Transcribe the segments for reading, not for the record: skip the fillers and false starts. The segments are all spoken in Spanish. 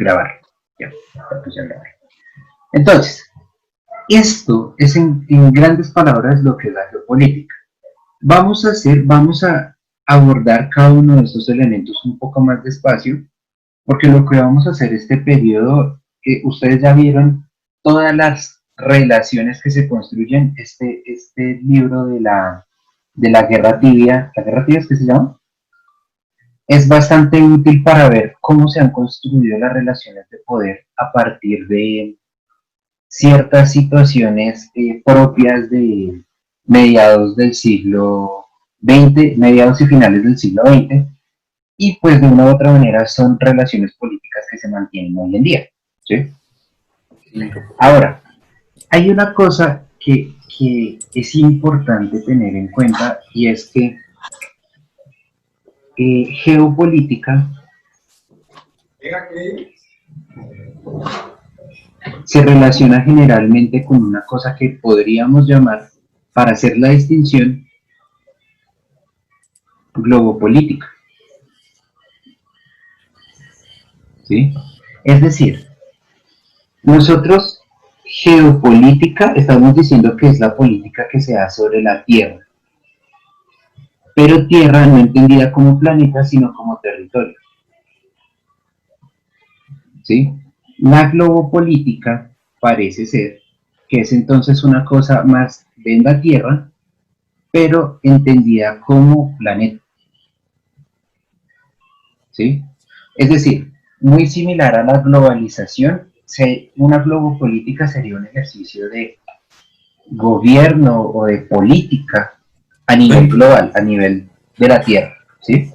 Grabar. Ya puse a grabar. Entonces, esto es en grandes palabras lo que es la geopolítica. Vamos a abordar cada uno de estos elementos un poco más despacio, porque lo que vamos a hacer este periodo, ustedes ya vieron todas las relaciones que se construyen, este libro de la Guerra Tibia es que se llama, es bastante útil para ver cómo se han construido las relaciones de poder a partir de ciertas situaciones propias de mediados del siglo XX, mediados y finales del siglo XX, y pues de una u otra manera son relaciones políticas que se mantienen hoy en día. ¿Sí? Ahora, hay una cosa que es importante tener en cuenta y es que geopolítica se relaciona generalmente con una cosa que podríamos llamar, para hacer la distinción, globopolítica. ¿Sí? Es decir, nosotros geopolítica estamos diciendo que es la política que se hace sobre la Tierra, pero Tierra no entendida como planeta, sino como territorio. ¿Sí? La globopolítica parece ser que es entonces una cosa más de la Tierra, pero entendida como planeta. ¿Sí? Es decir, muy similar a la globalización, una globopolítica sería un ejercicio de gobierno o de política a nivel global, a nivel de la Tierra. ¿Sí?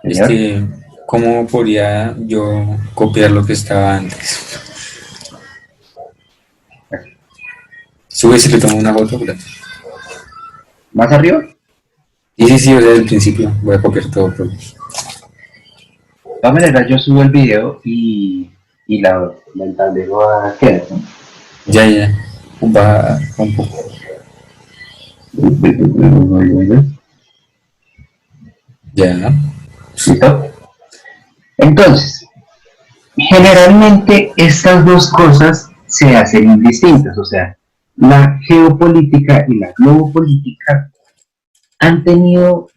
Señor. ¿Cómo podría yo copiar lo que estaba antes? Sube si le tomo una foto. ¿Más arriba? Sí, o sea, desde el principio voy a copiar todo. Pero... De todas maneras, yo subo el video y el tablero va a quedar, ¿no? Ya. Va un poco. Ya. ¿Listo? Entonces, generalmente estas dos cosas se hacen indistintas, o sea, la geopolítica y la globopolítica han tenido,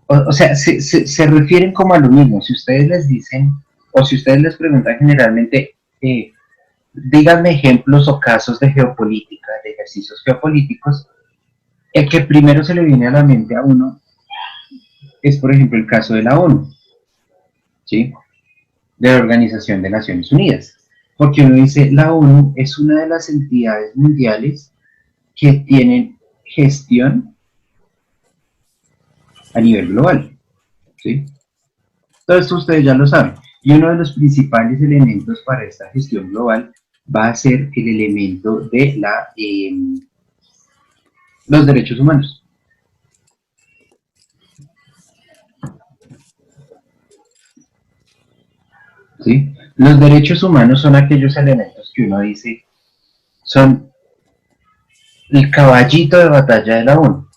o sea, se refieren como a lo mismo. Si ustedes les dicen, o si ustedes les preguntan generalmente, díganme ejemplos o casos de geopolítica, de ejercicios geopolíticos, el que primero se le viene a la mente a uno es, por ejemplo, el caso de la ONU, ¿sí? De la Organización de Naciones Unidas. Porque uno dice, la ONU es una de las entidades mundiales que tienen gestión a nivel global, ¿sí? Todo esto ustedes ya lo saben. Y uno de los principales elementos para esta gestión global va a ser el elemento de los derechos humanos. ¿Sí? Los derechos humanos son aquellos elementos que uno dice son el caballito de batalla de la ONU,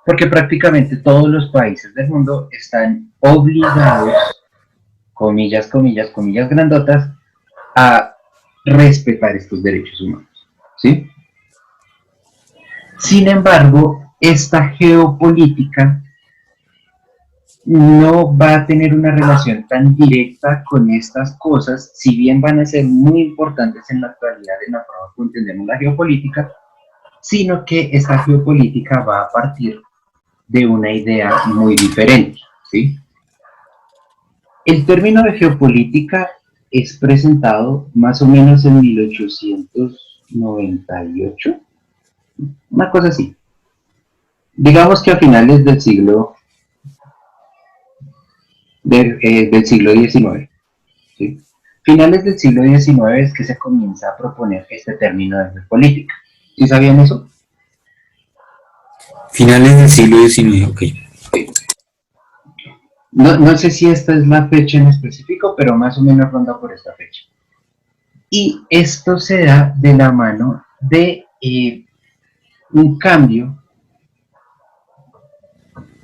porque prácticamente todos los países del mundo están obligados, comillas, comillas, comillas grandotas, a respetar estos derechos humanos. ¿Sí? Sin embargo, esta geopolítica no va a tener una relación tan directa con estas cosas, si bien van a ser muy importantes en la actualidad en la forma como entendemos la geopolítica, sino que esta geopolítica va a partir de una idea muy diferente. ¿Sí? El término de geopolítica es presentado más o menos en 1898, una cosa así. Digamos que a finales del del siglo XIX. ¿Sí? Finales del siglo XIX es que se comienza a proponer este término de geopolítica. ¿Sí sabían eso? Finales del siglo XIX, ok. Sí. No sé si esta es la fecha en específico, pero más o menos ronda por esta fecha. Y esto se da de la mano de un cambio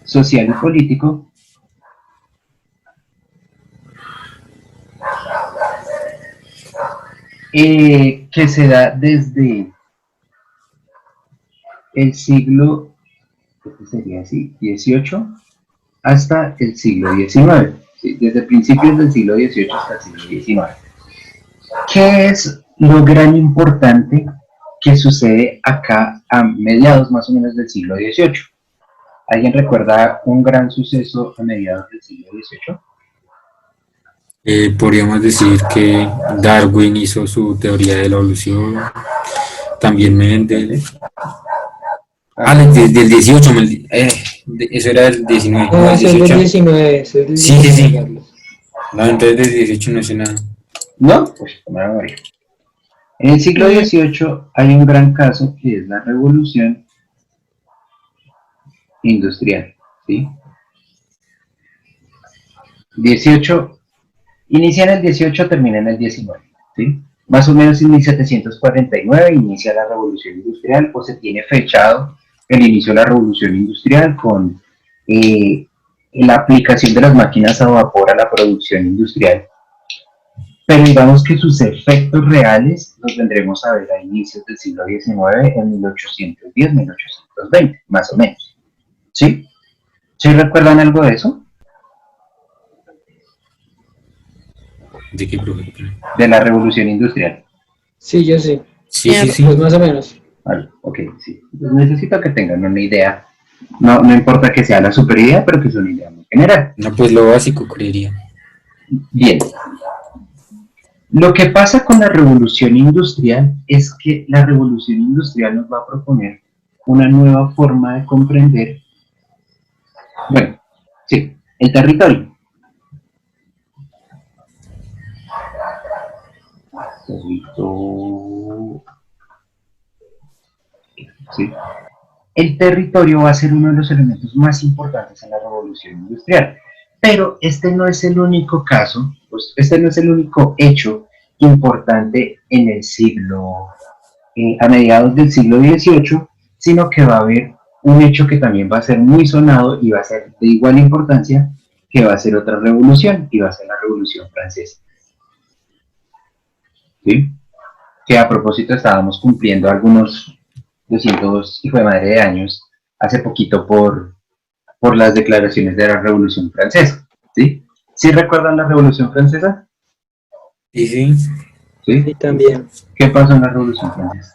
social y político que se da desde el siglo, ¿qué sería así? 18 hasta el siglo XIX, ¿sí? Desde principios del siglo XVIII hasta el siglo XIX. ¿Qué es lo gran importante que sucede acá a mediados más o menos del siglo XVIII? ¿Alguien recuerda un gran suceso a mediados del siglo XVIII? Podríamos decir que Darwin hizo su teoría de la evolución, también Mendel. Desde el 18, eso era el 19. No, No, el ese es del 18. 19, ese es del Sí, sí, 19, sí. Carlos. No, entonces del 18 no sé nada. ¿No? Pues me voy a morir. En el siglo XVIII hay un gran caso que es la revolución industrial, ¿sí? 18, inicia en el 18, termina en el 19, ¿sí? Más o menos en 1749 inicia la revolución industrial, o se tiene fechado el inicio de la revolución industrial con la aplicación de las máquinas a vapor a la producción industrial. Pero digamos que sus efectos reales los vendremos a ver a inicios del siglo XIX, en 1810, 1820, más o menos. ¿Sí? ¿Sí recuerdan algo de eso? ¿De qué, profe? De la revolución industrial. Sí, yo sí. Sí, sí, sí. Pues más o menos. Vale, ok, sí. Pues necesito que tengan una idea. No, no importa que sea la super idea, pero que sea una idea muy general. No, pues lo básico creería. Bien. Lo que pasa con la revolución industrial es que la revolución industrial nos va a proponer una nueva forma de comprender, bueno, sí, el territorio. Sí. El territorio va a ser uno de los elementos más importantes en la revolución industrial. Pero este no es el único caso, pues este no es el único hecho importante en el siglo, a mediados del siglo XVIII, sino que va a haber un hecho que también va a ser muy sonado y va a ser de igual importancia, que va a ser otra revolución, y va a ser la Revolución Francesa. ¿Sí? Que a propósito estábamos cumpliendo algunos 200 hijo de madre de años hace poquito por las declaraciones de la Revolución Francesa, ¿sí? ¿Sí recuerdan la Revolución Francesa? Sí, sí. ¿Sí? Y también. ¿Qué pasó en la Revolución Francesa?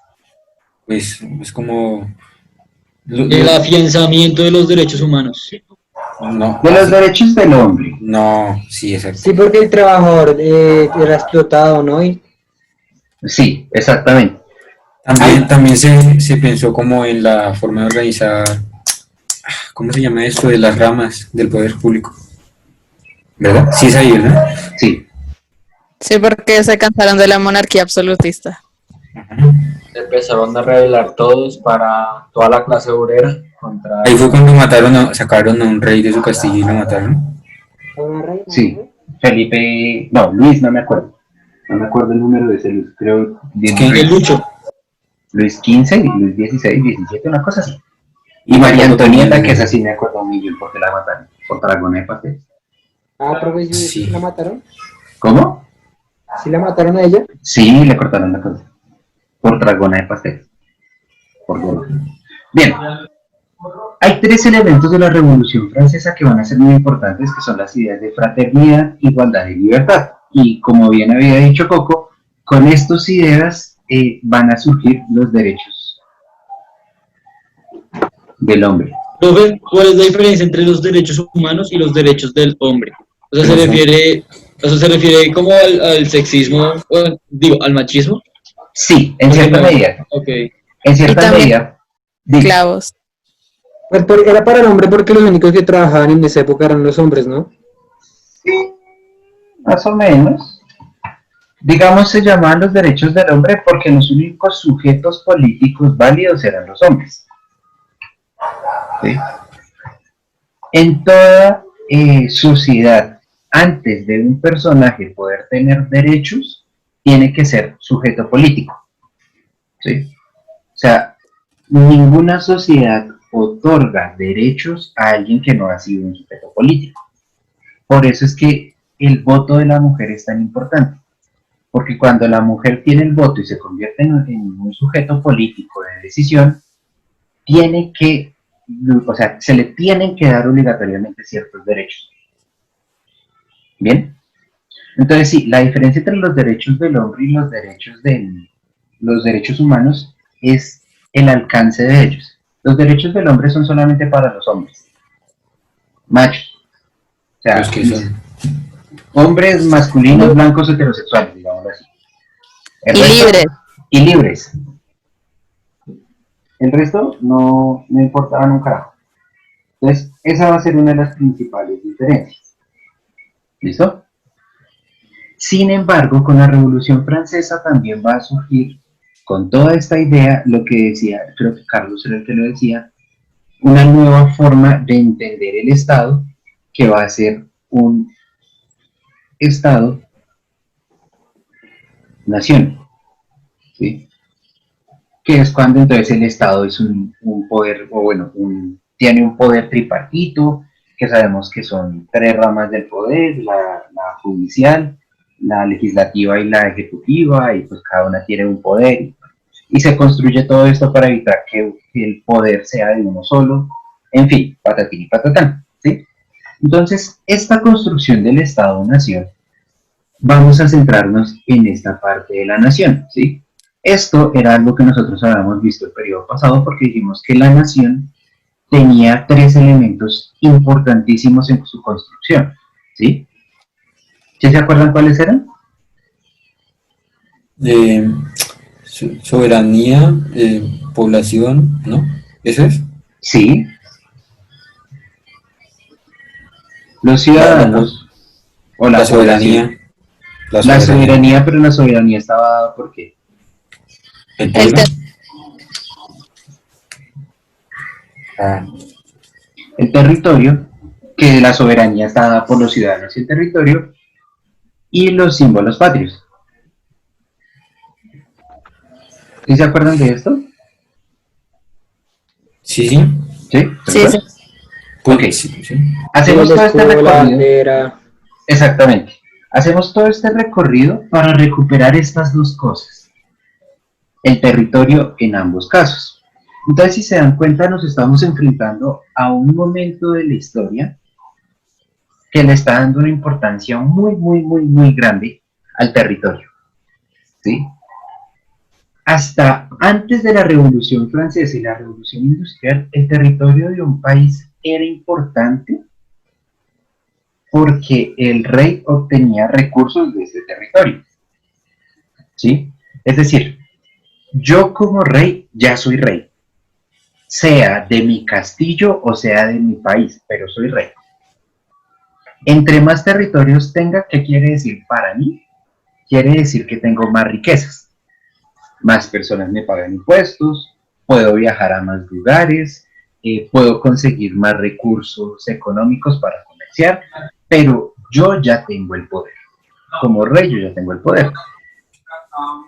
Pues es como... El afianzamiento de los derechos humanos. No, De los derechos del hombre. no, sí, exacto. Sí, porque el trabajador era explotado, ¿no? Y Sí, exactamente. También se pensó como en la forma de organizar, ¿cómo se llama esto? De las ramas del poder público. ¿Verdad? Sí es ahí, ¿verdad? Sí. Sí, porque se cansaron de la monarquía absolutista. Se empezaron a rebelar todos para toda la clase obrera contra... Ahí fue cuando sacaron a un rey de su castillo y lo mataron. una reina, Sí. ¿no? Felipe, no, Luis, no me acuerdo. No me acuerdo el número de ese Luis, creo. El Lucho. Luis XV, Luis XVI, XVII, una cosa así. Y María Antonieta, que es así, me acuerdo un millón porque la mataron por dragona de pastel. Ah, profe, ¿sí, Sí. ¿sí la mataron? ¿Cómo? ¿Sí la mataron a ella? Sí, le cortaron la cabeza. Por dragona de pastel. Por gorda. Bien. Hay tres elementos de la Revolución Francesa que van a ser muy importantes, que son las ideas de fraternidad, igualdad y libertad. Y como bien había dicho Coco, con estas ideas van a surgir los derechos del hombre. Profe, ¿cuál es la diferencia entre los derechos humanos y los derechos del hombre? O sea, se refiere como al sexismo, digo, al machismo. Sí, en cierta medida. Ok. En cierta Y también medida. Diga. Clavos. Pues era para el hombre porque los únicos que trabajaban en esa época eran los hombres, ¿no? Sí, más o menos. Digamos, se llamaban los derechos del hombre porque los únicos sujetos políticos válidos eran los hombres. ¿Sí? En toda sociedad, antes de un personaje poder tener derechos, tiene que ser sujeto político. ¿Sí? O sea, ninguna sociedad otorga derechos a alguien que no ha sido un sujeto político. Por eso es que el voto de la mujer es tan importante, porque cuando la mujer tiene el voto y se convierte en un sujeto político de decisión, tiene que, o sea, se le tienen que dar obligatoriamente ciertos derechos. ¿Bien? Entonces sí, la diferencia entre los derechos del hombre y los derechos humanos es el alcance de ellos. Los derechos del hombre son solamente para los hombres, machos. O sea, Los que son. hombres masculinos, blancos, heterosexuales, digámoslo así. El Y resto- libres. Y libres. El resto no importaban un carajo. Entonces, esa va a ser una de las principales diferencias. ¿Listo? Sin embargo, con la Revolución Francesa también va a surgir, con toda esta idea, lo que decía, creo que Carlos era el que lo decía, una nueva forma de entender el Estado, que va a ser un Estado-nación, ¿sí? Que es cuando entonces el Estado es un poder, o bueno, tiene un poder tripartito, que sabemos que son tres ramas del poder, la judicial, la legislativa y la ejecutiva, y pues cada una tiene un poder, y se construye todo esto para evitar que el poder sea de uno solo, en fin, patatín y patatán, ¿sí? Entonces, esta construcción del Estado-nación, vamos a centrarnos en esta parte de la nación, ¿sí? Esto era algo que nosotros habíamos visto el periodo pasado porque dijimos que la nación tenía tres elementos importantísimos en su construcción, ¿sí? ¿Sí se acuerdan cuáles eran? Soberanía, población, ¿no? ¿Eso es? Sí. Los ciudadanos o la La soberanía. población. La soberanía, pero la soberanía estaba dada por qué? El El pueblo. ter- Ah, El territorio, que la soberanía está dada por los ciudadanos y el territorio, y los símbolos patrios. ¿Sí se acuerdan de esto? sí, sí. ¿Sí? Sí, sí. Ok. Sí, sí. Hacemos todo este La recorrido. bandera. Exactamente. Hacemos todo este recorrido para recuperar estas dos cosas. El territorio en ambos casos. Entonces, si se dan cuenta, nos estamos enfrentando a un momento de la historia que le está dando una importancia muy grande al territorio. ¿Sí? Hasta antes de la Revolución Francesa y la Revolución Industrial, el territorio de un país era importante porque el rey obtenía recursos de ese territorio. ¿Sí? Es decir, yo como rey ya soy rey, sea de mi castillo o sea de mi país, pero soy rey. Entre más territorios tenga, ¿qué quiere decir para mí? Quiere decir que tengo más riquezas, más personas me pagan impuestos, puedo viajar a más lugares, puedo conseguir más recursos económicos para comerciar, pero yo ya tengo el poder. Como rey yo ya tengo el poder.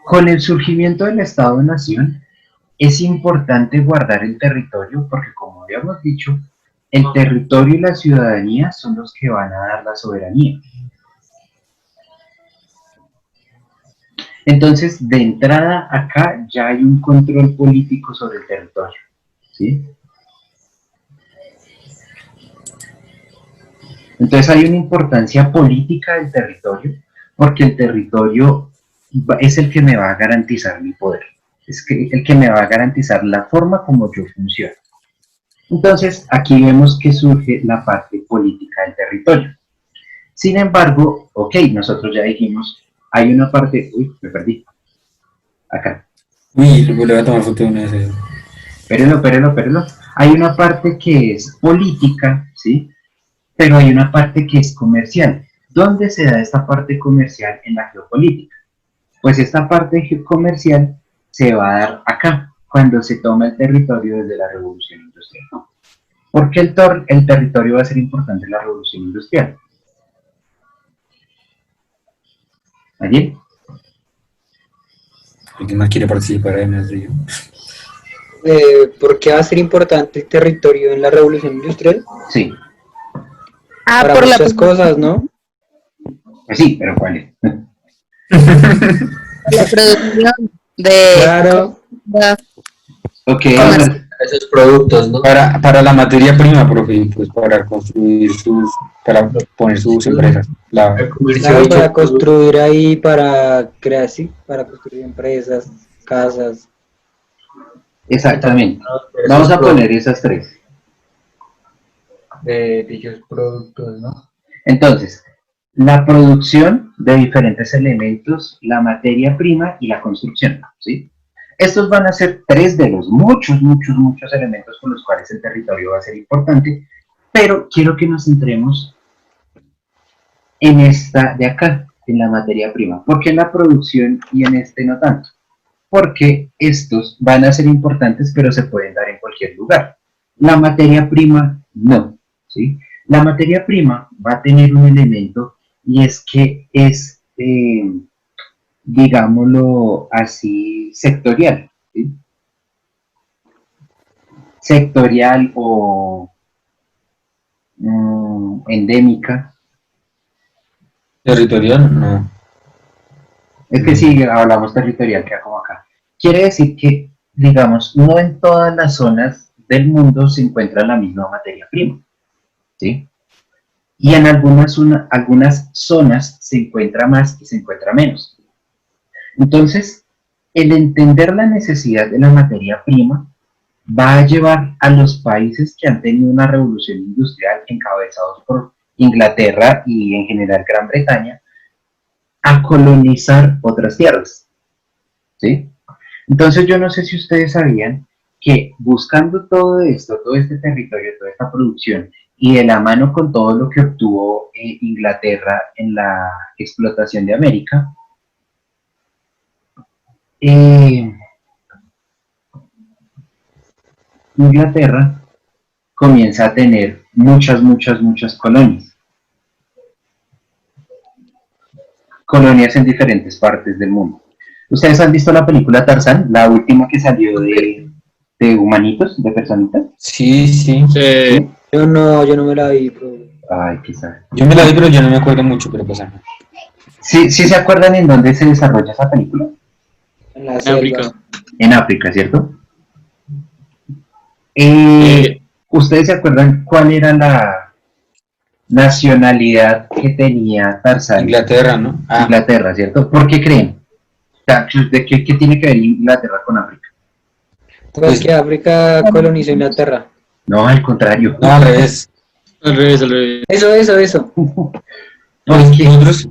Con el surgimiento del Estado-Nación, es importante guardar el territorio porque, como habíamos dicho, el territorio y la ciudadanía son los que van a dar la soberanía. Entonces, de entrada acá ya hay un control político sobre el territorio, ¿sí? Entonces hay una importancia política del territorio porque el territorio es el que me va a garantizar mi poder, es el que me va a garantizar la forma como yo funciono. Entonces, aquí vemos que surge la parte política del territorio. Sin embargo, ok, nosotros ya dijimos, hay una parte, uy, me perdí, acá, Uy, le voy a tomar foto de una vez. espérenlo. Hay una parte que es política, ¿sí? Pero hay una parte que es comercial. ¿Dónde se da esta parte comercial en la geopolítica? Pues esta parte comercial se va a dar acá, cuando se toma el territorio desde la Revolución Industrial. ¿Por qué el territorio va a ser importante en la Revolución Industrial? ¿Allí? ¿Alguien más quiere participar además de yo? ¿Por qué va a ser importante el territorio en la revolución industrial? Sí, Ah, Para por la muchas cosas, ¿no? pues sí, pero ¿cuál es? La producción de Claro. Ok, Comercio. Esos productos, ¿no? Para la materia prima, profe, pues para construir para poner sus empresas. El comercio Claro, de para hecho, construir ahí, para crear, sí, para construir empresas, casas. exactamente. esos Vamos a productos poner esas tres. de dichos productos, ¿no? Entonces, la producción de diferentes elementos, la materia prima y la construcción, ¿sí? Estos van a ser tres de los muchos elementos con los cuales el territorio va a ser importante, pero quiero que nos centremos en esta de acá, en la materia prima. ¿Por qué en la producción y en este no tanto? Porque estos van a ser importantes, pero se pueden dar en cualquier lugar. La materia prima no, ¿sí? La materia prima va a tener un elemento y es que es, digámoslo así, sectorial, ¿sí? Sectorial o endémica. Territorial, no. Es que si hablamos territorial, queda como acá. Quiere decir que, digamos, no en todas las zonas del mundo se encuentra la misma materia prima, ¿sí? Y en algunas zonas se encuentra más y se encuentra menos. Entonces, el entender la necesidad de la materia prima va a llevar a los países que han tenido una revolución industrial encabezados por Inglaterra y en general Gran Bretaña a colonizar otras tierras, ¿sí? Entonces yo no sé si ustedes sabían que buscando todo esto, todo este territorio, toda esta producción y de la mano con todo lo que obtuvo Inglaterra en la explotación de América, Inglaterra comienza a tener muchas colonias. Colonias en diferentes partes del mundo. ¿Ustedes han visto la película Tarzán? La última que salió de humanitos, de personitas. Sí, sí. Sí. Yo no me la vi, bro. Ay, quizás. Yo me la vi, pero yo no me acuerdo mucho, pero pues ajá. ¿Sí se acuerdan en dónde se desarrolla esa película? En la En selva. África. En África, ¿cierto? Eh, ¿Ustedes se acuerdan cuál era la nacionalidad que tenía Tarzán? Inglaterra, ¿no? Ah, Inglaterra, ¿cierto? ¿Por qué creen? O sea, ¿qué tiene que ver Inglaterra con África? Pues que África colonizó Inglaterra. No, al contrario. no, al revés. al revés, al revés. Eso. Nosotros,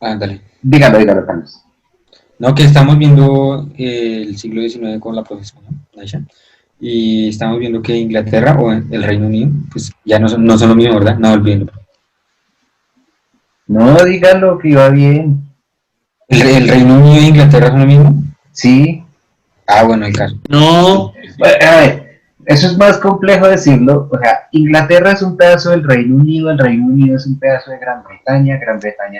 dale. Dígalo, Carlos. No, que estamos viendo el siglo XIX con la profesora Aisha, y estamos viendo que Inglaterra o el Reino Unido, pues ya no son lo mismo, ¿verdad? No olvídenlo. No, dígalo, que iba bien. ¿El Reino Unido e Inglaterra son lo mismo? Sí. Ah, bueno, el caso. No, Bueno, a ver, eso es más complejo decirlo. O sea, Inglaterra es un pedazo del Reino Unido, el Reino Unido es un pedazo de Gran Bretaña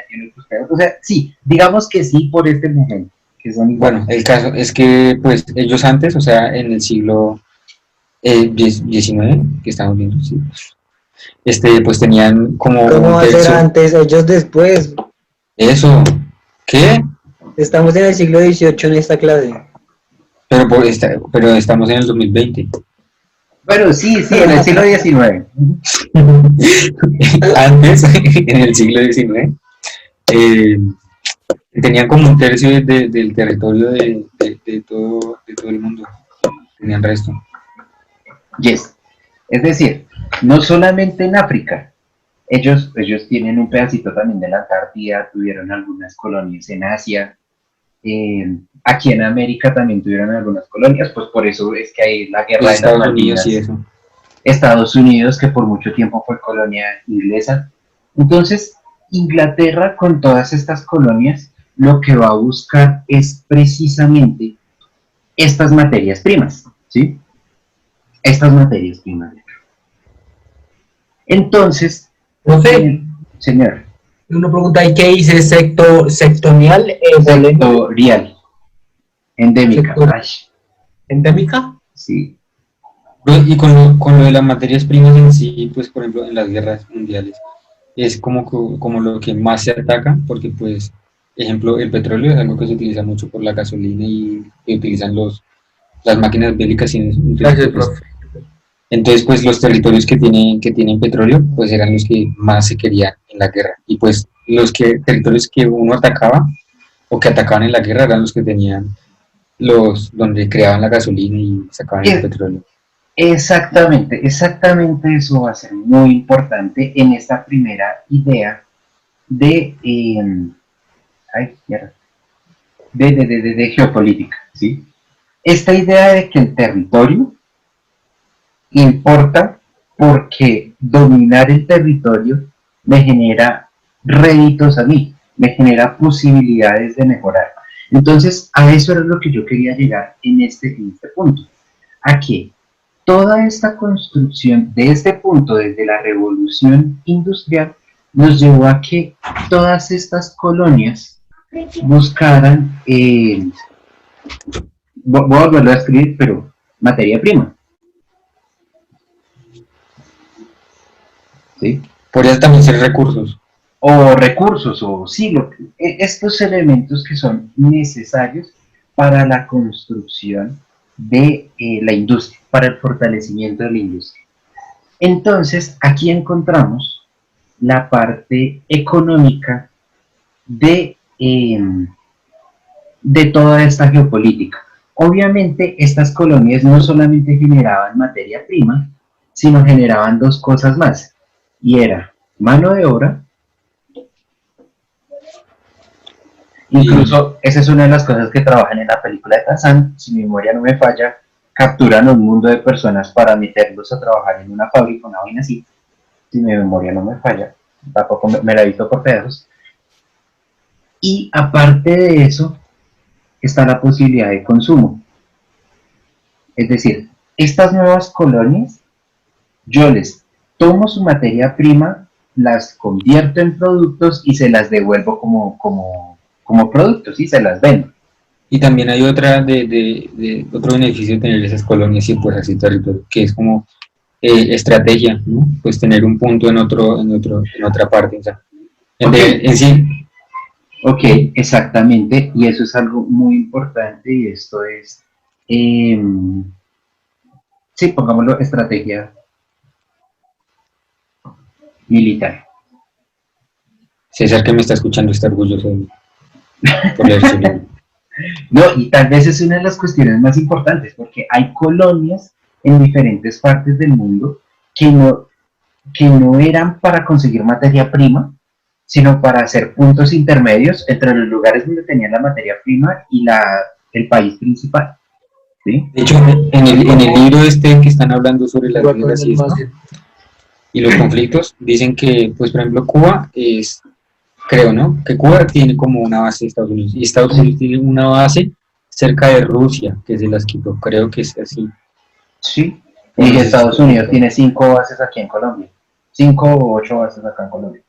tiene otros pedazos. O sea, sí, digamos que sí por este momento, que son iguales. Bueno, el caso es que, pues, ellos antes, o sea, en el siglo XIX, que estamos viendo, sí, pues tenían como ¿Cómo un va a ser tercio. antes? Ellos después. Eso, ¿qué? Estamos en el siglo XVIII en esta clase. Pero estamos en el 2020. Bueno, sí, en el siglo XIX. Antes, en el siglo XIX, tenían como un tercio del territorio de todo el mundo. Tenían resto. Yes. Es decir, no solamente en África. Ellos tienen un pedacito también de la Antártida, tuvieron algunas colonias en Asia. Aquí en América también tuvieron algunas colonias, pues por eso es que hay la guerra de las Estados Unidos Malvinas. y eso. Estados Unidos, que por mucho tiempo fue colonia inglesa. Entonces, Inglaterra con todas estas colonias, lo que va a buscar es precisamente estas materias primas, ¿sí? Estas materias primas. Entonces, Profe, señor, una pregunta ahí, ¿qué dice sectorial? sectorial, endémica. Sector- Ay, ¿Endémica? sí. Y con lo de las materias primas en sí, pues por ejemplo en las guerras mundiales, es como lo que más se ataca, porque pues ejemplo, el petróleo es algo que se utiliza mucho por la gasolina y que utilizan las máquinas bélicas. Gracias, profe. Entonces, pues los territorios que tienen petróleo, pues eran los que más se querían en la guerra. Y pues territorios que uno atacaba o que atacaban en la guerra eran los que tenían donde creaban la gasolina y sacaban el Eh, petróleo. Exactamente, exactamente eso va a ser muy importante en esta primera idea de, ay, mierda, de geopolítica, ¿sí? Esta idea de que el territorio importa porque dominar el territorio me genera réditos a mí, me genera posibilidades de mejorar. Entonces, a eso era lo que yo quería llegar en este punto. A que toda esta construcción de este punto, desde la revolución industrial, nos llevó a que todas estas colonias buscaran, voy a volverlo a escribir, pero materia prima, ¿sí? Podría también ser recursos. O recursos, o sí, estos elementos que son necesarios para la construcción de la industria, para el fortalecimiento de la industria. Entonces, aquí encontramos la parte económica de toda esta geopolítica. Obviamente, estas colonias no solamente generaban materia prima, sino generaban dos cosas más, y era mano de obra. Incluso esa es una de las cosas que trabajan en la película de Tarzán, si mi memoria no me falla, capturan un mundo de personas para meterlos a trabajar en una fábrica, una vaina así, si mi memoria no me falla, tampoco me la he visto por pedazos. Y aparte de eso, está la posibilidad de consumo. Es decir, estas nuevas colonias, yo les tomo su materia prima, las convierto en productos y se las devuelvo como productos y se las vendo. Y también hay otro beneficio de tener esas colonias y pues así territorio, que es como estrategia, ¿no? Pues tener un punto en otra parte, o sea, en sí. Ok, exactamente, y eso es algo muy importante y esto es, sí, pongámoslo, estrategia militar. César, que me está escuchando, está orgulloso de mí por leer su libro. No, y tal vez es una de las cuestiones más importantes, porque hay colonias en diferentes partes del mundo que no eran para conseguir materia prima, sino para hacer puntos intermedios entre los lugares donde tenían la materia prima y el país principal. ¿Sí? De hecho, en el libro este que están hablando sobre las guerras y los conflictos, dicen que, pues, por ejemplo, Cuba es, creo, ¿no? Que Cuba tiene como una base de Estados Unidos, y Estados Unidos tiene una base cerca de Rusia, que se las quitó, creo que es así. Sí, y Estados Unidos tiene 5 bases aquí en Colombia, 5 o 8 bases acá en Colombia.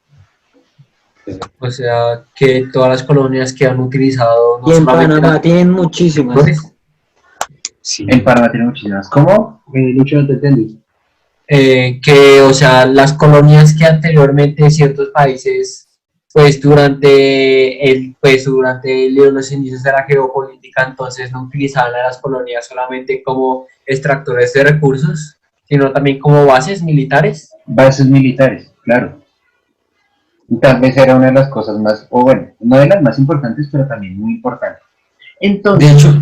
O sea, que todas las colonias que han utilizado... Y en Panamá tienen muchísimas. Sí. En Panamá tiene muchísimas. ¿Cómo? Lucho, no te entendí. Que, o sea, las colonias que anteriormente ciertos países, pues durante los inicios de la geopolítica, entonces no utilizaban a las colonias solamente como extractores de recursos, sino también como bases militares. Bases militares, claro. Y tal vez era una de las cosas más, o bueno, no de las más importantes, pero también muy importante. Entonces, De hecho,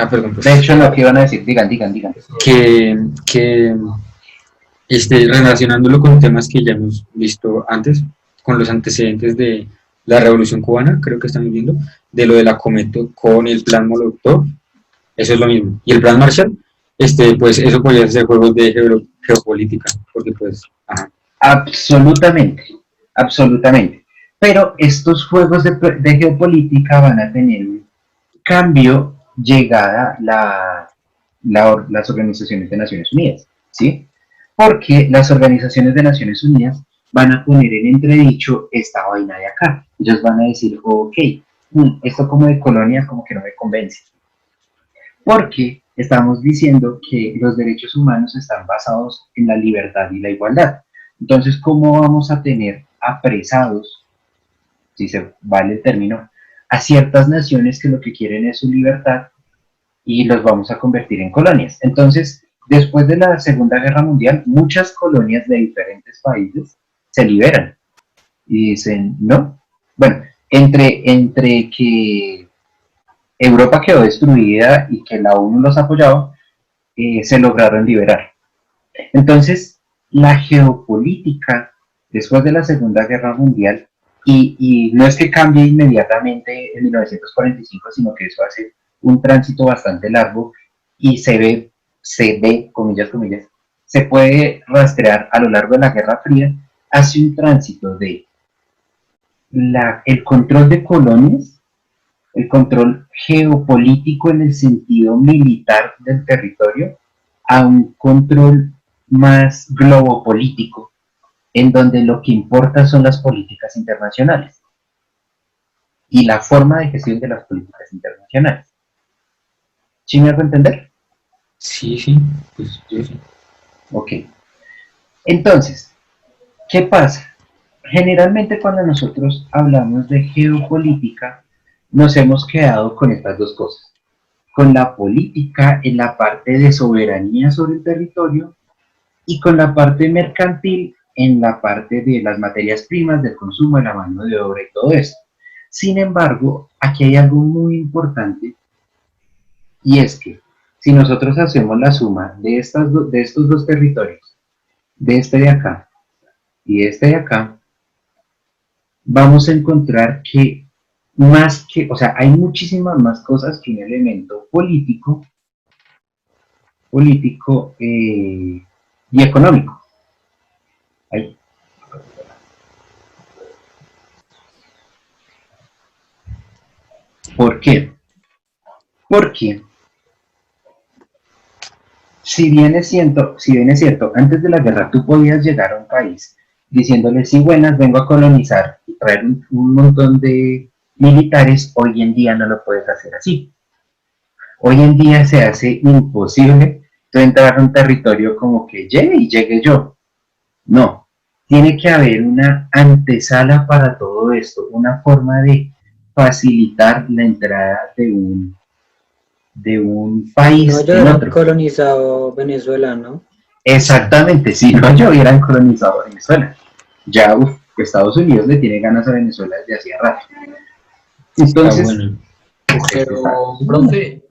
perdón, pues, de hecho, lo que iban a decir, digan. que relacionándolo con temas que ya hemos visto antes, con los antecedentes de la Revolución Cubana, creo que estamos viendo, de lo de la Cometo con el Plan Molotov, eso es lo mismo. Y el Plan Marshall, pues eso podría ser juegos de geopolítica, porque pues, Absolutamente, absolutamente. Pero estos juegos de geopolítica van a tener un cambio llegada las organizaciones de Naciones Unidas, ¿sí? Porque las organizaciones de Naciones Unidas van a poner en entredicho esta vaina de acá. Ellos van a decir, ok, esto como de colonia como que no me convence. Porque estamos diciendo que los derechos humanos están basados en la libertad y la igualdad. Entonces, ¿cómo vamos a tener apresados, si se vale el término, a ciertas naciones que lo que quieren es su libertad y los vamos a convertir en colonias. Entonces, después de la Segunda Guerra Mundial, muchas colonias de diferentes países se liberan y dicen, no, bueno, entre que Europa quedó destruida y que la ONU los apoyaba, se lograron liberar. Entonces, la geopolítica después de la Segunda Guerra Mundial, y no es que cambie inmediatamente en 1945, sino que eso hace un tránsito bastante largo y se ve, comillas, comillas, se puede rastrear a lo largo de la Guerra Fría, hace un tránsito de el control de colonias, el control geopolítico en el sentido militar del territorio, a un control más globopolítico, en donde lo que importa son las políticas internacionales y la forma de gestión de las políticas internacionales. ¿Sí me hago entender? Sí, sí, pues yo sí. Ok. Entonces, ¿qué pasa? Generalmente cuando nosotros hablamos de geopolítica, nos hemos quedado con estas dos cosas. Con la política en la parte de soberanía sobre el territorio y con la parte mercantil en la parte de las materias primas, del consumo, de la mano de obra y todo esto. Sin embargo, aquí hay algo muy importante y es que si nosotros hacemos la suma de estos dos territorios, de este de acá y de este de acá, vamos a encontrar que o sea, hay muchísimas más cosas que un elemento político y económico. Ahí. ¿Por qué? Porque si bien es cierto, antes de la guerra tú podías llegar a un país diciéndole, sí, buenas, vengo a colonizar y traer un montón de militares, hoy en día no lo puedes hacer así. Hoy en día se hace imposible tú entrar a un territorio como que llegue yo. No, tiene que haber una antesala para todo esto, una forma de facilitar la entrada de un país No, yo en era otro. colonizado Venezuela, ¿no? Exactamente, si no yo hubieran colonizado Venezuela. Ya Estados Unidos le tiene ganas a Venezuela desde hacía rato. Entonces, Está bueno. Pero, profe,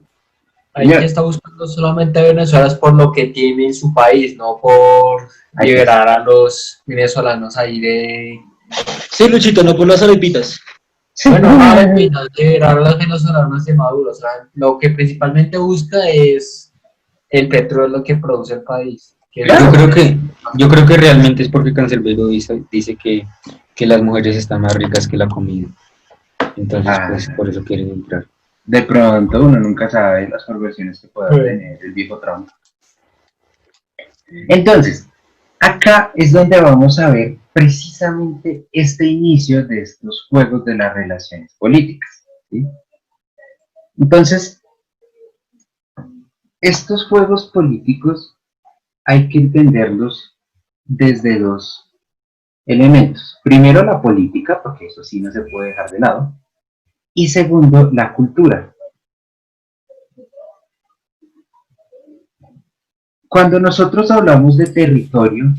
ahí que está buscando solamente Venezuela es por lo que tiene en su país, no por liberar a los venezolanos ahí de... Sí, Luchito, no por las arepitas. Bueno, no, liberar a los venezolanos de Maduro. O sea, lo que principalmente busca es el petróleo que produce el país. Yo creo que realmente es porque Cancerbero dice que las mujeres están más ricas que la comida. Entonces, pues por eso quieren entrar. De pronto uno nunca sabe las perversiones que pueda tener el viejo Trump. Entonces, acá es donde vamos a ver precisamente este inicio de estos juegos de las relaciones políticas, ¿sí? Entonces, estos juegos políticos hay que entenderlos desde dos elementos. Primero, la política, porque eso sí no se puede dejar de lado. Y segundo, la cultura. Cuando nosotros hablamos de territorio,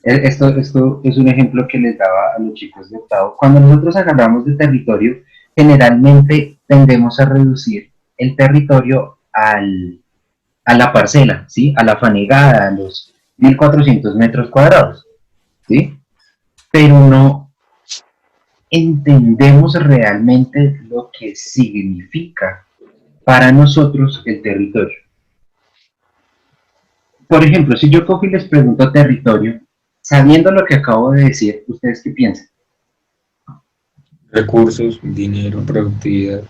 esto es un ejemplo que les daba a los chicos de octavo, cuando nosotros hablamos de territorio, generalmente tendemos a reducir el territorio a la parcela, ¿sí? A la fanegada, a los 1400 metros cuadrados, ¿sí? Pero no entendemos realmente lo que significa para nosotros el territorio. Por ejemplo, si yo cojo y les pregunto territorio, sabiendo lo que acabo de decir, ¿ustedes qué piensan? Recursos, dinero, productividad,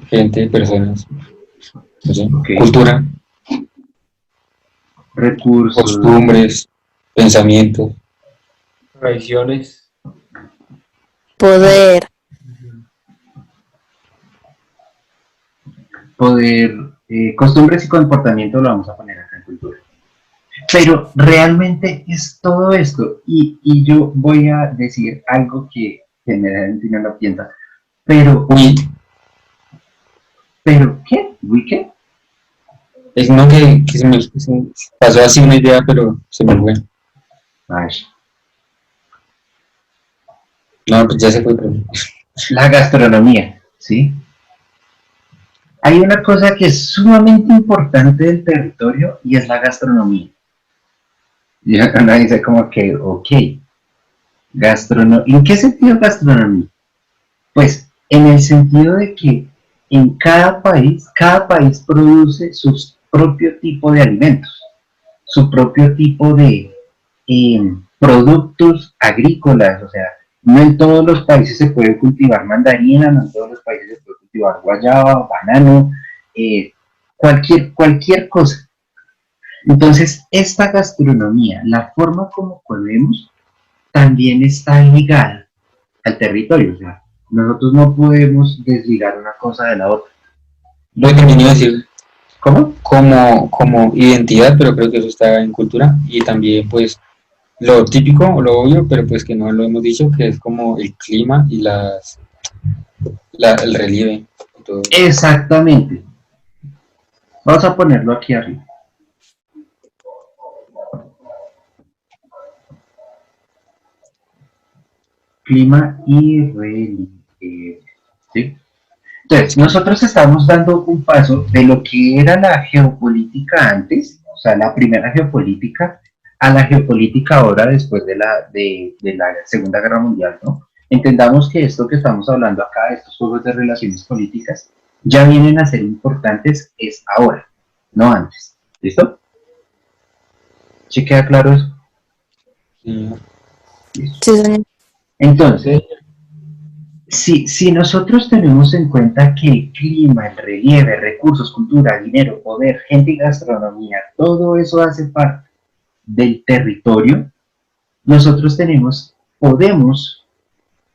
gente, personas, no sé, Okay. cultura, Recursos, costumbres, pensamiento. Tradiciones. Poder. poder, costumbres y comportamiento lo vamos a poner acá en cultura. Pero realmente es todo esto, y yo voy a decir algo que generalmente no lo piensa. Pero, Uy, ¿qué? ¿Uy qué? es uno que se me pasó así una idea, pero se me fue. Ay, No, pues ya se fue, pero... la gastronomía, ¿sí? Hay una cosa que es sumamente importante del territorio y es la gastronomía. Y uno dice como que, ok, gastronomía. ¿En qué sentido gastronomía? Pues en el sentido de que en cada país produce su propio tipo de alimentos, su propio tipo de productos agrícolas, o sea, no en todos los países se puede cultivar mandarina, no en todos los países se puede cultivar guayaba, banano, cualquier cosa. Entonces, esta gastronomía, la forma como comemos, también está ligada al territorio, o sea, nosotros no podemos desligar una cosa de la otra. Lo que también iba a decir ¿Cómo? como identidad, pero creo que eso está en cultura, y también pues lo típico o lo obvio, pero pues que no lo hemos dicho, que es como el clima y el relieve y todo. Exactamente. Vamos a ponerlo aquí arriba. Clima y relieve. ¿Sí? Entonces, nosotros estamos dando un paso de lo que era la geopolítica antes, o sea, la primera geopolítica, a la geopolítica ahora después de la Segunda Guerra Mundial, ¿no? Entendamos que esto que estamos hablando acá, estos juegos de relaciones políticas, ya vienen a ser importantes es ahora, no antes. ¿Listo? ¿Sí queda claro eso? Sí. Listo. Sí, señor. Entonces, si nosotros tenemos en cuenta que el clima, el relieve, recursos, cultura, dinero, poder, gente y gastronomía, todo eso hace parte del territorio, nosotros podemos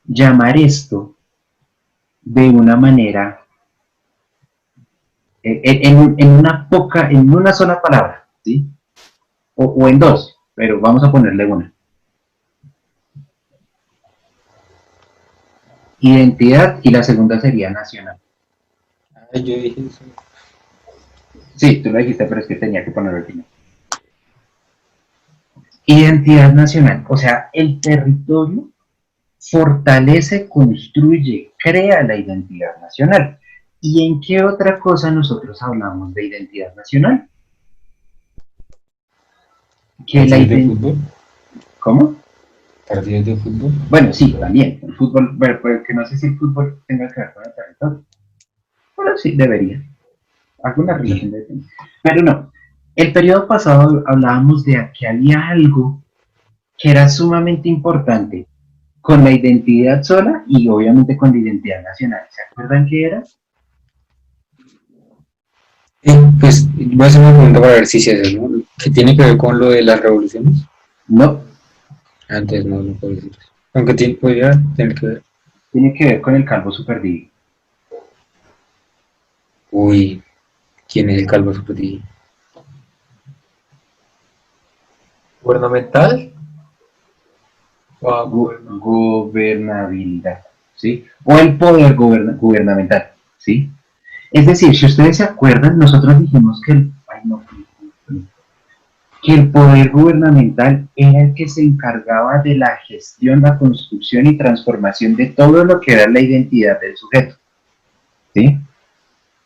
llamar esto de una manera, en una sola palabra, ¿sí? O en dos, pero vamos a ponerle una. Identidad y la segunda sería nacional. Ay, yo dije eso. Sí, tú lo dijiste, pero es que tenía que ponerlo al final. Identidad nacional, o sea, el territorio fortalece, construye, crea la identidad nacional. ¿Y en qué otra cosa nosotros hablamos de identidad nacional? Que la ¿Partidos de identidad... fútbol? ¿Cómo? ¿Partidos de fútbol? Bueno, sí, también. El fútbol, pero que no sé si el fútbol tenga que ver con el territorio. Bueno, sí, debería. Alguna relación debe tener. Pero no. El periodo pasado hablábamos de que había algo que era sumamente importante con la identidad sola y obviamente con la identidad nacional. ¿Se acuerdan qué era? Pues voy a hacer una pregunta para ver si se hace, ¿no? ¿Qué tiene que ver con lo de las revoluciones? No, Antes no puedo decir eso. Aunque podría tener que ver. tiene que ver con el calvo superdivino. Uy, ¿quién es el calvo superdivino? ¿Gubernamental? Gobernabilidad, ¿sí? O el poder gubernamental, ¿sí? Es decir, si ustedes se acuerdan, nosotros dijimos que el poder gubernamental era el que se encargaba de la gestión, la construcción y transformación de todo lo que era la identidad del sujeto, ¿sí?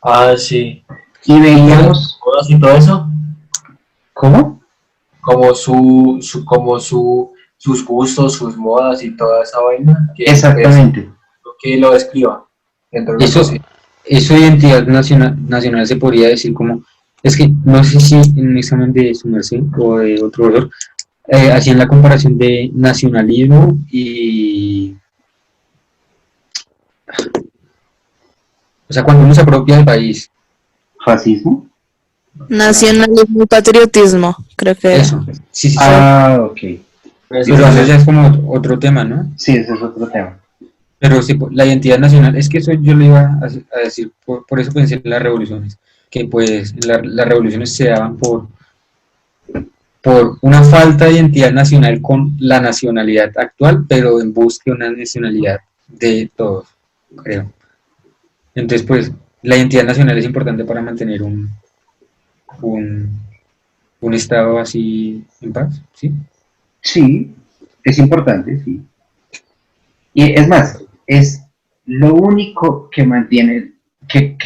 Ah, sí. Y veíamos... ¿Modas y todo eso? ¿Cómo? Como sus gustos, sus modas y toda esa vaina. Que Exactamente. lo que lo describa. Dentro de Eso, eso de identidad nacional se podría decir como, es que no sé si en un examen de su merced o de otro profesor hacían la comparación de nacionalismo y, o sea, cuando uno se apropia del país, ¿Fascismo? Nacionalismo y patriotismo, creo que era. eso, sí, Ah, ok. pero eso ya es como otro tema, ¿no? Sí, ese es otro tema. Pero sí, la identidad nacional, es que eso yo lo iba a decir, por eso pensé en las revoluciones, que pues las revoluciones se daban por una falta de identidad nacional con la nacionalidad actual, pero en busca de una nacionalidad de todos. creo. Entonces, pues, la identidad nacional es importante para mantener un, un estado así en paz, ¿sí? Sí, es importante, sí. Y es más, es lo único que mantiene, que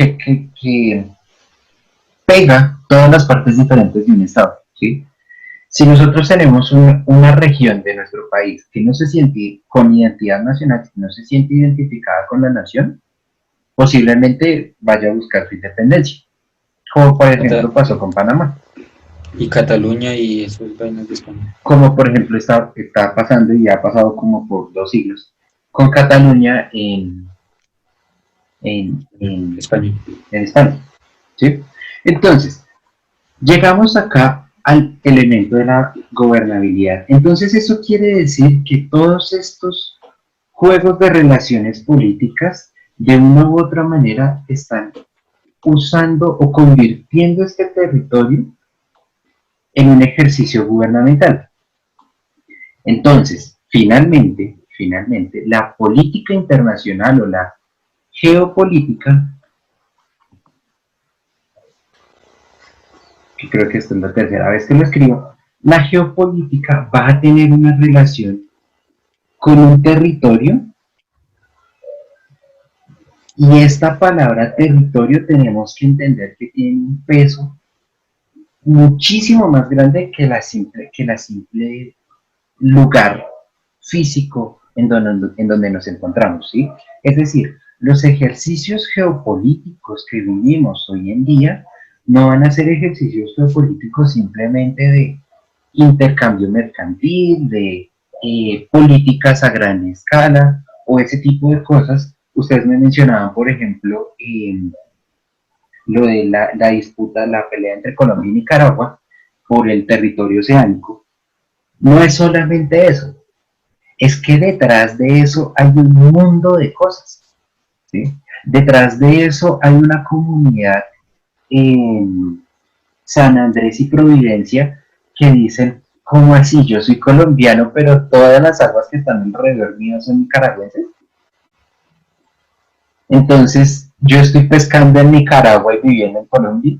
pega todas las partes diferentes de un estado, ¿sí? Si nosotros tenemos una región de nuestro país que no se siente con identidad nacional, que no se siente identificada con la nación, posiblemente vaya a buscar su independencia, como por ejemplo pasó con Panamá, Y Cataluña y esos vainas de España. como por ejemplo está pasando y ha pasado como por 2 siglos con Cataluña en España. España, ¿sí? Entonces, llegamos acá al elemento de la gobernabilidad. Entonces, eso quiere decir que todos estos juegos de relaciones políticas, de una u otra manera, están usando o convirtiendo este territorio en un ejercicio gubernamental. Entonces, finalmente, la política internacional o la geopolítica, que creo que esta es la tercera vez que lo escribo, la geopolítica va a tener una relación con un territorio, y esta palabra territorio tenemos que entender que tiene un peso muchísimo más grande que la simple lugar físico en donde nos encontramos, ¿sí? Es decir, los ejercicios geopolíticos que vivimos hoy en día no van a ser ejercicios geopolíticos simplemente de intercambio mercantil, de políticas a gran escala o ese tipo de cosas. Ustedes me mencionaban, por ejemplo, lo de la disputa, la pelea entre Colombia y Nicaragua por el territorio oceánico. No es solamente eso, es que detrás de eso hay un mundo de cosas, ¿sí? Detrás de eso hay una comunidad en San Andrés y Providencia que dicen, ¿cómo así? Yo soy colombiano, pero todas las aguas que están alrededor mío son nicaragüenses. Entonces, yo estoy pescando en Nicaragua y viviendo en Colombia,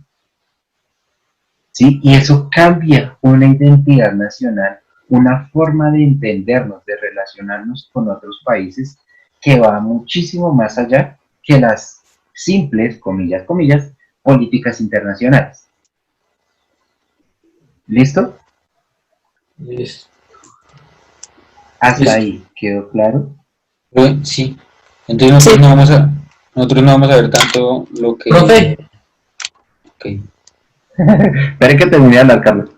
¿sí? Y eso cambia una identidad nacional, una forma de entendernos, de relacionarnos con otros países que va muchísimo más allá que las simples, comillas, comillas, políticas internacionales. ¿Listo? Listo. Hasta Listo. ahí, ¿quedó claro? Bueno, sí. Entonces nosotros, Sí. nosotros no vamos a ver tanto lo que... Profe, Ok. Esperen que termine de hablar, Carlos.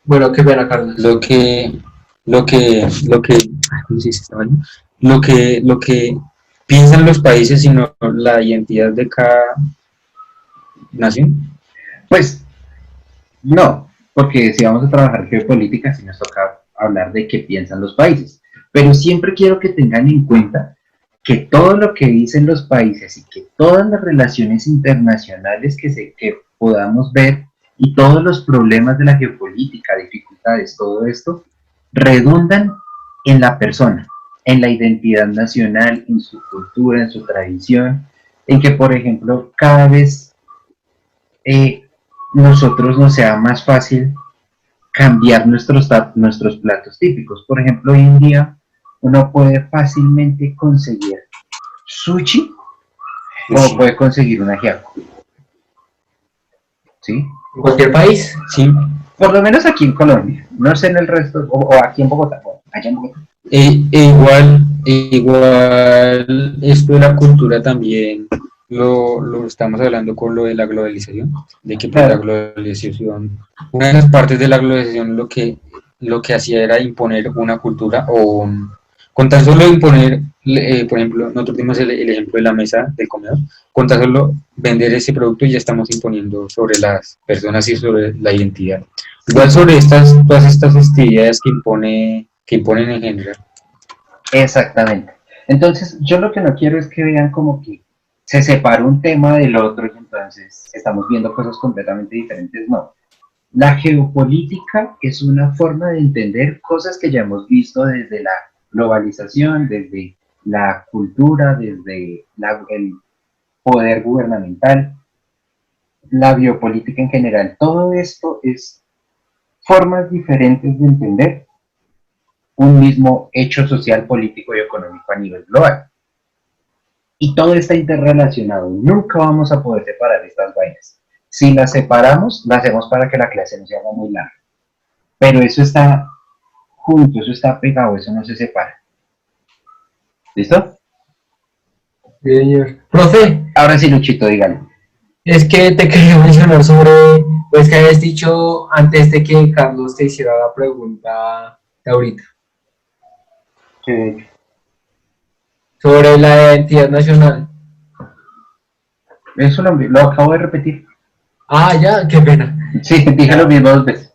bueno, qué pena, Carlos. Lo que, ¿cómo se dice esta vaina? Lo que piensan los países, sino la identidad de cada nación. Pues no, porque si vamos a trabajar geopolítica, sí nos toca hablar de qué piensan los países. Pero siempre quiero que tengan en cuenta que todo lo que dicen los países y que todas las relaciones internacionales que podamos ver y todos los problemas de la geopolítica, dificultades, todo esto, redundan en la persona, en la identidad nacional, en su cultura, en su tradición, en que, por ejemplo, cada vez nosotros nos sea más fácil cambiar nuestros platos típicos. Por ejemplo, hoy en día uno puede fácilmente conseguir sushi o puede conseguir un ajiaco. ¿Sí? ¿En cualquier país? Sí. Por lo menos aquí en Colombia. No sé en el resto, o aquí en Bogotá. O allá en Bogotá. Igual esto de la cultura también lo estamos hablando con lo de la globalización, de que pues, la globalización, una de las partes de la globalización lo que hacía era imponer una cultura con tan solo imponer, por ejemplo, nosotros dimos el ejemplo de la mesa del comedor, con tan solo vender ese producto ya estamos imponiendo sobre las personas y sobre la identidad. Igual sobre todas estas festividades que imponen en general. Exactamente. Entonces, yo lo que no quiero es que vean como que se separa un tema del otro y entonces estamos viendo cosas completamente diferentes. No. La geopolítica es una forma de entender cosas que ya hemos visto desde la globalización, desde la cultura, desde el poder gubernamental, la biopolítica en general. Todo esto es formas diferentes de entender un mismo hecho social, político y económico a nivel global. Y todo está interrelacionado. Nunca vamos a poder separar estas vainas. Si las separamos, lo hacemos para que la clase no se haga muy larga. Pero eso está junto, eso está pegado, eso no se separa. ¿Listo? Bien, señor. Profe, Ahora sí, Luchito, dígalo. es que te quería mencionar sobre, pues que habías dicho antes de que Carlos te hiciera la pregunta de ahorita, sobre la identidad nacional. Eso lo acabo de repetir. Ah, ya, qué pena. Sí, dije lo mismo 2 veces.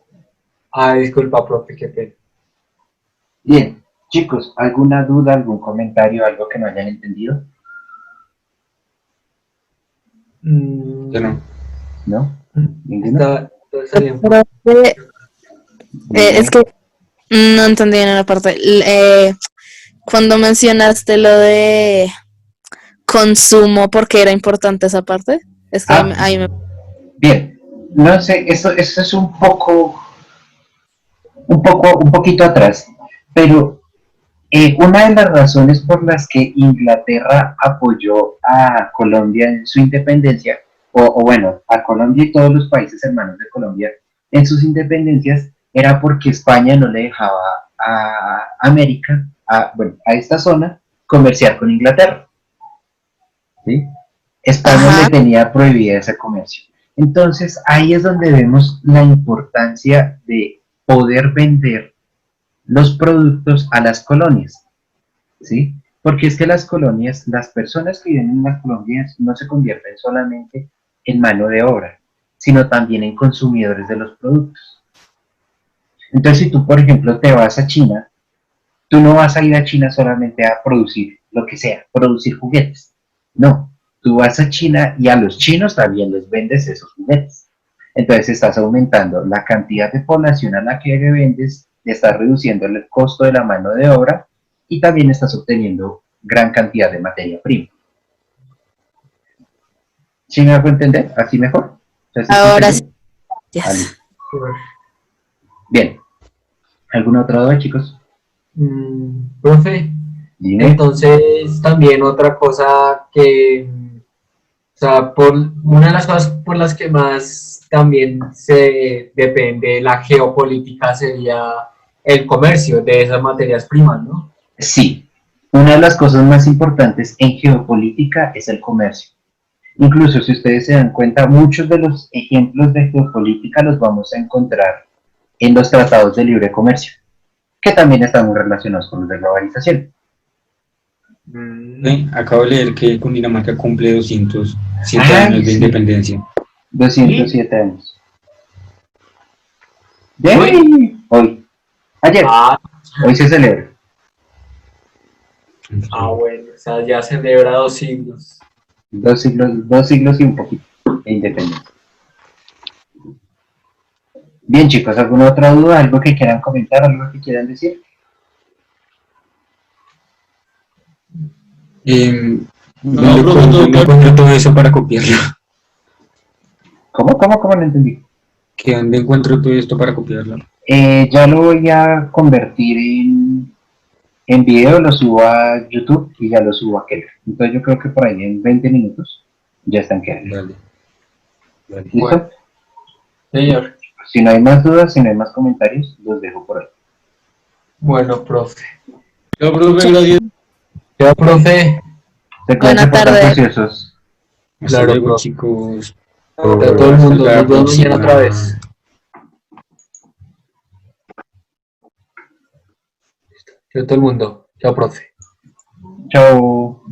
Ah, disculpa, profe, qué pena. Bien, chicos, ¿alguna duda, algún comentario, algo que no hayan entendido? Yo no. ¿No? ¿Ninguno? Todo está bien. Profe, es que no entendí en la parte. Cuando mencionaste lo de consumo, ¿por qué era importante esa parte? Es que ahí me... Bien, no sé, eso es un poquito atrás, pero una de las razones por las que Inglaterra apoyó a Colombia en su independencia, o bueno, a Colombia y todos los países hermanos de Colombia en sus independencias, era porque España no le dejaba a América, a esta zona, comerciar con Inglaterra. ¿Sí? España Ajá. le tenía prohibida ese comercio. Entonces, ahí es donde vemos la importancia de poder vender los productos a las colonias, ¿sí? Porque es que las colonias, las personas que viven en las colonias no se convierten solamente en mano de obra, sino también en consumidores de los productos. Entonces, si tú, por ejemplo, te vas a China, tú no vas a ir a China solamente a producir lo que sea, producir juguetes. No, tú vas a China y a los chinos también les vendes esos juguetes. Entonces estás aumentando la cantidad de población a la que le vendes, estás reduciendo el costo de la mano de obra y también estás obteniendo gran cantidad de materia prima. ¿Sí me hago entender? ¿Así mejor? Entonces, Ahora ¿sí? sí. Yes. Vale. Bien. ¿Alguna otra duda, chicos? Profe, Dime. entonces también otra cosa que, o sea, una de las cosas por las que más también se depende de la geopolítica sería el comercio de esas materias primas, ¿no? Sí. Una de las cosas más importantes en geopolítica es el comercio. Incluso si ustedes se dan cuenta, muchos de los ejemplos de geopolítica los vamos a encontrar en los tratados de libre comercio, que también están muy relacionados con los de globalización. Acabo de leer que Cundinamarca cumple 207 Ay, años de sí. independencia. 207 años. ¿Hoy? Hoy. Ayer. Ah, Hoy se celebra. bueno, o sea, ya celebra 2 siglos. 2 siglos y un poquito de independencia. Bien, chicos, ¿alguna otra duda? ¿Algo que quieran comentar? ¿Algo que quieran decir? ¿Dónde profe, todo claro. encuentro todo eso para copiarlo? ¿Cómo no entendí? ¿Que dónde encuentro todo esto para copiarlo? Ya lo voy a convertir en video, lo subo a YouTube y ya lo subo a Keller. Entonces yo creo que por ahí en 20 minutos ya está en Keller. Vale. Vale. ¿Listo? Bueno. Señor. Si no hay más dudas, si no hay más comentarios, los dejo por ahí. Bueno, profe. Yo, profe, gracias. Ya, profe. Se Buena cuidan, por tan tarde. preciosos. Hasta Claro, luego, profe. chicos. A todo el mundo. Hasta la Nos vemos mañana próxima. otra vez. A todo el mundo. Chao, profe. Chao.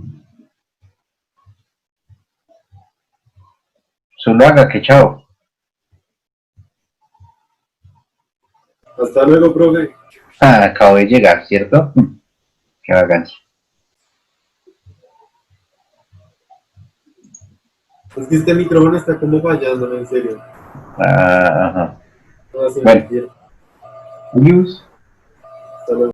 Solo haga que chao. Hasta luego, profe. Ah, acabo de llegar, ¿cierto? Qué vagancia. Es que este micrófono está como fallando, en serio. Ajá. No hace Bueno. mentira. Adiós. Hasta luego.